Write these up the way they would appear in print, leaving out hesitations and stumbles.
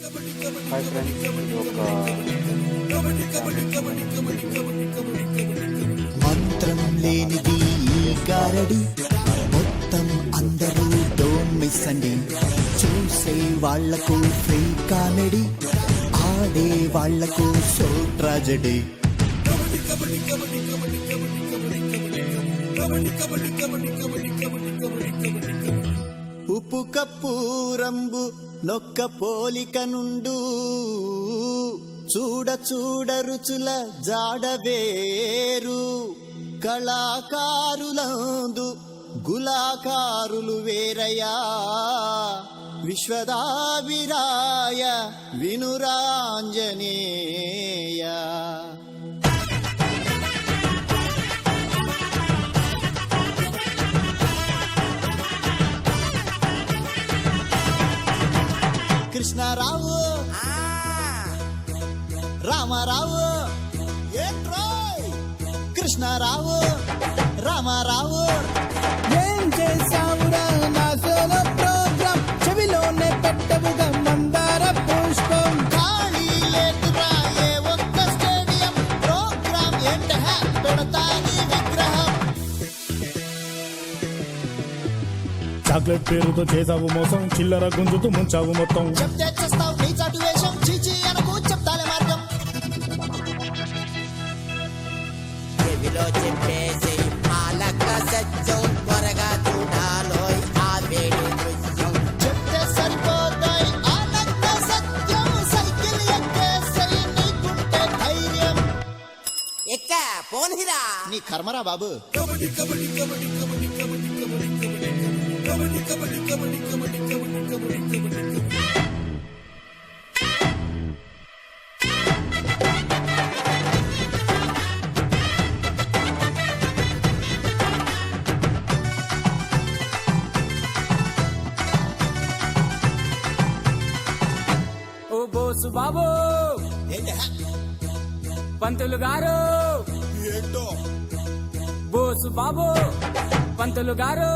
Hi friends, ఇది ఒక మంత్రం లేనిది ఈ గారడి మొత్తం అందరూ డోంట్ మిస్ అండి. చూసే వాళ్లకు ఫ్రీ కామెడీ, ఆడే వాళ్లకు సో ట్రాజెడీ. ఉప్పు కప్పు రంబు నొక్క పోలిక నుండు, చూడ చూడ రుచుల జాడవేరు. కళాకారులందు గులాకారులు వేరయా, విశ్వదాభిరాయ వినురాంజనేయ. కృష్ణారావు రామారావు ఏంట్రోయ్, కృష్ణారావు రామారావు ఏం చేశావురా నా సోలో ప్రోగ్రాం, చెవిలోనే పెట్టవుగా మందార పుష్పం. ఖాళీ లేదురా ఏ ఒక్క స్టేడియం, ప్రోగ్రాం ఏంట పెడతాని విగ్రహం. చాక్లెట్ పేరుతో చేసావు మోసం, చిల్లర గుంజుతూ ముంచావు మొత్తం. చెప్తే చేస్తావు నీ చాటు వేషం, చీచి అనకు చెప్తాలే మార్గం. చెవిలో చెప్పేసి ఆలక సత్యం త్వరగా చూడాలోయ్ ఆ వేడి దృశ్యం. చెప్తే సరిపోతాయి ఆనంద సత్యం, సైకిల్ ఎక్కేసై నీకుంటే ధైర్యం. ఎక్క పోన్హిరా నీ కర్మరా బాబు. ఓ బోసు బాబు, పంతులు గారు, బోసు బాబు పంతులు గారు.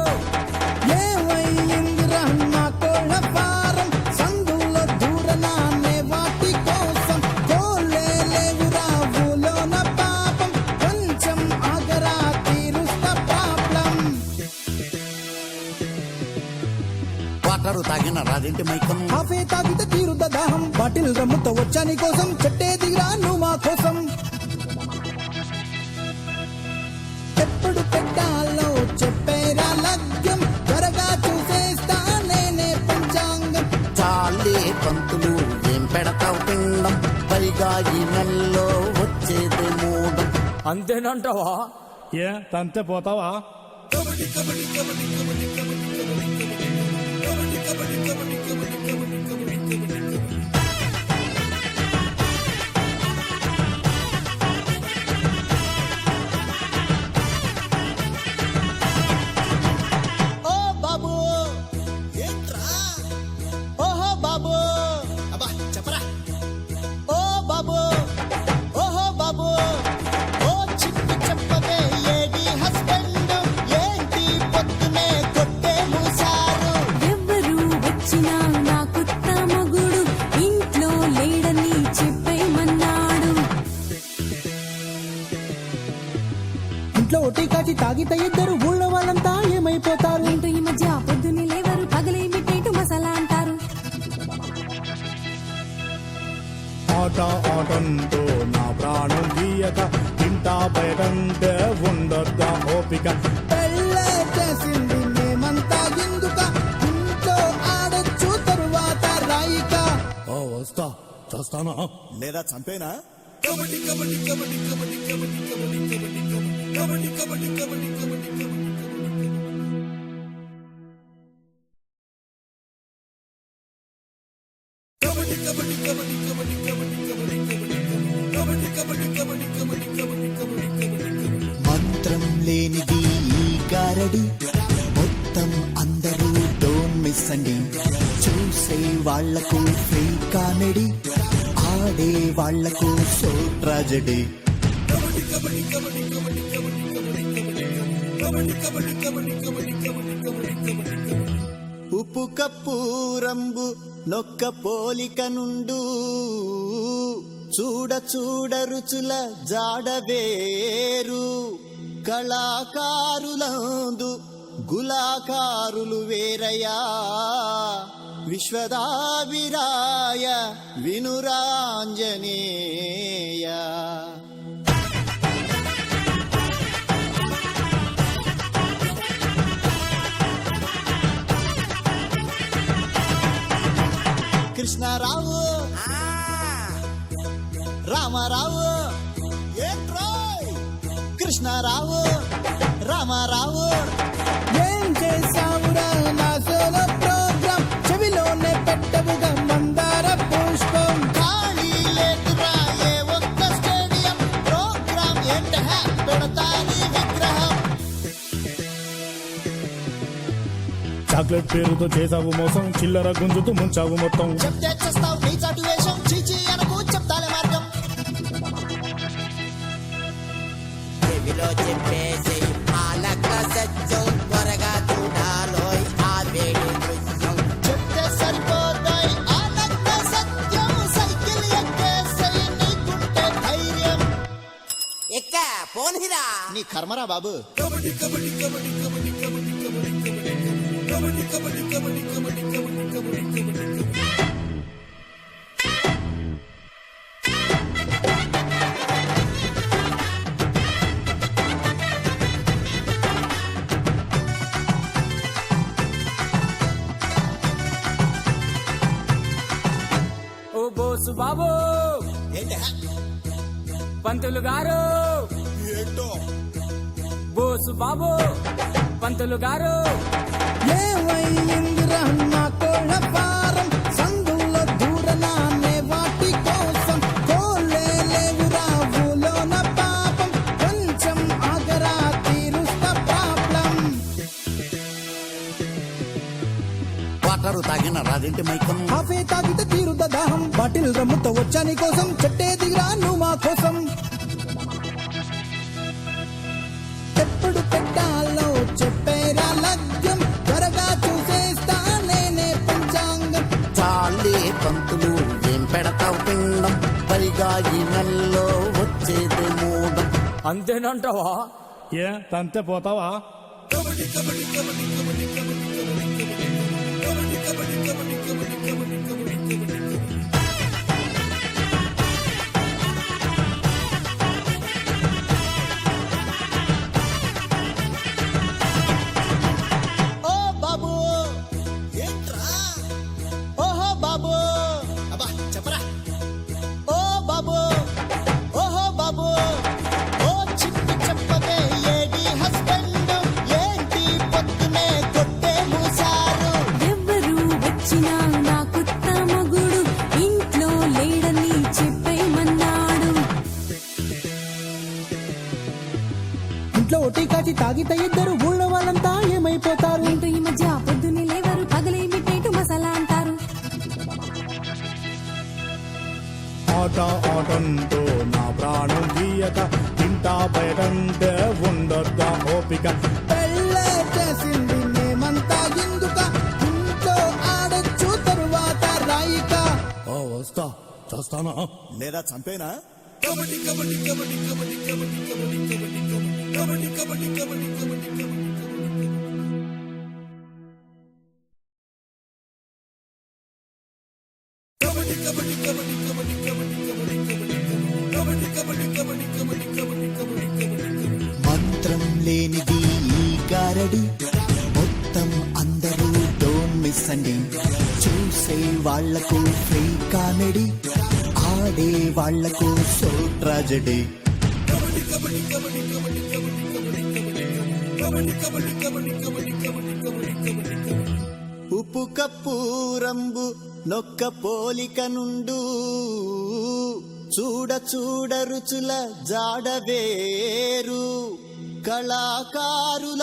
ఏమైందిరా నా కోళ్ళ ఫారం, సందులో దూరనానే వాటి కోసం. కోళ్ళే లేవురా ఊలోన పాపం, కొంచెం ఆగరా తీరుస్తా ప్రాబ్లం. వాటరు తాగిన రాదింటి మైకం, కాఫే తాగితే తీరుద్ద దాహం. బాటిల్ రమ్ముతో వచ్చా నీ కోసం, చెట్టే దిగిరా నువ్వు మా కోసం. ఎప్పుడు పెట్టాలో చెప్పేరా లగ్యం, త్వరగా చూసేస్తా నేనే పంచాంగం. చాలే పంతులు ఏం పెడతావు పిండం, పైగా ఈ నెలలో వచ్చేది మూడం. అంతేనంటావా? ఏ తంతే పోతావా? ఓ బాబు ఏంట్రా, ఓహో బాబు, అబ్బా చెప్పరా. ఓ బాబు, ఓహో బాబు, ఓ చిట్టి చెప్పవే ఏడి హస్బెండ్, ఏంటి పొద్దునే కొట్టే మూసారు. ఎవ్వరు వచ్చినా నా కొత్త మగుడు ఇంట్లో లేడని చెప్పేమన్నాడు. ఇంట్లో ఒట్టి కాచి తాగితే ఇద్దరు ఊళ్ళో వాళ్ళంతా ఏమైపోతారు. ఏంటో ఈ మధ్య పొద్దున్నే లేవరు, పగలే మిట్టేటు మసాలా అంటారు. ఆట ఆటంతో నా ప్రాణం తీయక, ఇంటా బయటంటే ఉండొద్దా ఓపిక. పెళ్ళే చేసింది మేమంతా ఎందుక, ఇంట్లో ఆడొచ్చు తరువాత రాయిక. ఓ వస్తా చేస్తానా లేదా చంపేనా? మంత్రం లేనిది ఈ గారడి మొత్తం అందరూ డోంట్ మిస్ అండి. చూసే వాళ్లకు ఫ్రీ కామెడీ, ఆడే వాళ్లకు సో ట్రాజెడీ. ఉప్పు కప్పు రంబు నొక్క పోలిక నుండు చూడ చూడ రుచుల జాడవేరు కళాకారులందు గులాకారులు వేరయా విశ్వదావిరాయ వినురాంజనేయ కృష్ణారావు రామారావు కృష్ణారావు రామారావు ఏం చేసావురా నా సోలో ప్రోగ్రాం చెవిలోనే పెట్టవుగా మందార పుష్పం ఖాళీ లేదురా ఏ ఒక్క స్టేడియం ప్రోగ్రాం ఏంట పెడతాని విగ్రహం చాక్లెట్ పేరుతో చేసావు మోసం చిల్లర గుంజుతూ ముంచావు మొత్తం చెప్తే చేస్తావు నీ చాటు వేషం చీచి అనకు చెప్తాలే మార్గం చెవిలో చెప్పేసి పాలక సత్యం త్వరగా చూడాలోయ్ ఆ వేడి దృశ్యం చెప్తే సరిపోతాయి ఆనంద సత్యం సైకిల్ ఎక్కేసై నీకుంటే ధైర్యం ఎక్క పోన్హిరా నీ కర్మరా బాబు ఓ బోసు బాబు పంతులు గారు బోసు బాబు పంతులు గారు ఏమైందిరా నా కోళ్ళ పారం సందులో దూరనానే వాటి కోసం కోలే లేవురా ఊలోన పాపం కొంచెం ఆగరా తీరుస్తా ప్రాబ్లం వాటరు తాగిన రాదింటి మైకం కాఫీ తాగితే తీరుత దాహం బాటిల్ రమ్ముతో వచ్చాని కోసం చెట్టే దిగిరా నువ్వు మా కోసం ఎప్పుడు పెట్టాలో చెప్పేరా లగ్యం త్వరగా చూసేస్తా నేనే పంచాంగం చాలే పంతులు ఏం పెడతావు పిండం పైగా ఈ నెలలో వచ్చేది మూడం అంతేనంటావా? ఏ తంతే పోతావా? ఓ బాబు ఏంట్రా ఓహో బాబు అబ్బా చెప్పరా ఓ బాబు ఓహో బాబు ఓ చిట్టి చెప్పవే ఏడి హస్బెండ్ ఏంటి పొద్దునే కొట్టే మూసారు ఎవ్వరు వచ్చినా నా కొత్త మగుడు ఇంట్లో లేడని చెప్పేమన్నాడు. ఇంట్లో ఒట్టి కాచి తాగితే ఇద్దరు ఊళ్ళో వాళ్ళంతా ఏమైపోతారు ఏంటో ఈ మధ్య పొద్దున్నే లేవరు పగలే మిట్టేటు మసాలా అంటారు. ఆట ఆటంతో నా ప్రాణం తీయక ఇంటా బయటంటే ఉండొద్దా ఓపిక పెళ్ళే చేసింది మేమంతా ఎందుక ఇంట్లో ఆడొచ్చు తరువాత రాయిక ఓ వస్తా చేస్తానా లేదా చంపేనా మంత్రం లేనిది ఈ గారడి మొత్తం అందరూ డోంట్ మిస్ అండి చూసే వాళ్లకు ఫ్రీ కామెడీ ఆడే వాళ్లకు సో ట్రాజెడీ ఉప్పు కప్పు రంబు నొక్క పోలిక నుండు చూడ చూడ రుచుల జాడవేరు కళాకారులందు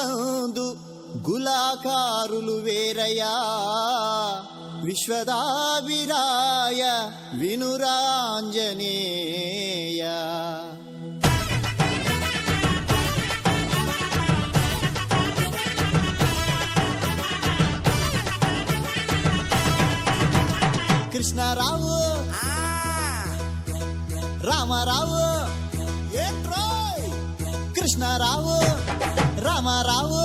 గులాకారులు వేరయా విశ్వదావిరాయ వినురాంజనేయ రావు ఆ, రామారావు ఏంట్రోయ్ కృష్ణారావు రామారావు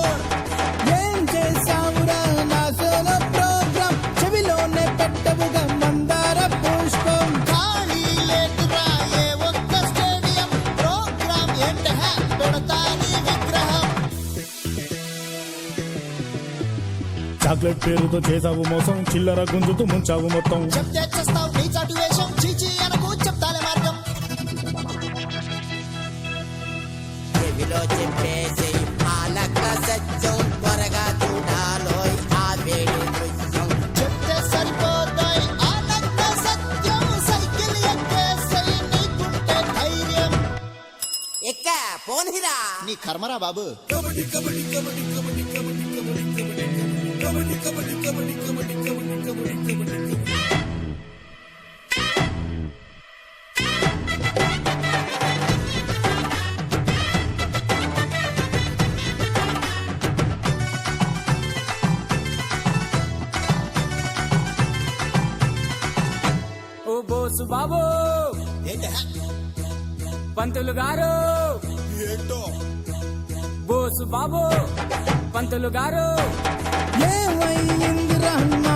ఏం చేసావురా నా సోలో ప్రోగ్రాం చెవిలోనే పెట్టవుగా మందార పుష్పం ఖాళీ లేకురా ఏ ఒక్క స్టేడియం ప్రోగ్రామ్ ఏంట పెడతాని విగ్రహం చాక్లెట్ పేరుతో చేసావు మోసం చిల్లర గుంజుతూ ముంచావు మొత్తం చెప్తే చేస్తావు నీ చాటు వేషం చీచి అనకు చెప్తాలే మార్గం చెవిలో చెప్పేసేయి ఆలక సత్యం త్వరగా చూడాలోయ్ ఆ వేడి దృశ్యం చెప్తే సరిపోతాయి ఆ నగ్న సత్యం సైకిల్ ఎక్కేసై నీకుంటే ధైర్యం ఎక్క పోన్హిరా నీ కర్మరా బాబు ఓ బోసు బాబు ఏంట పంతులు గారు ఏంటో బోసు బాబు పంతులు గారు ఏమైందిరా నా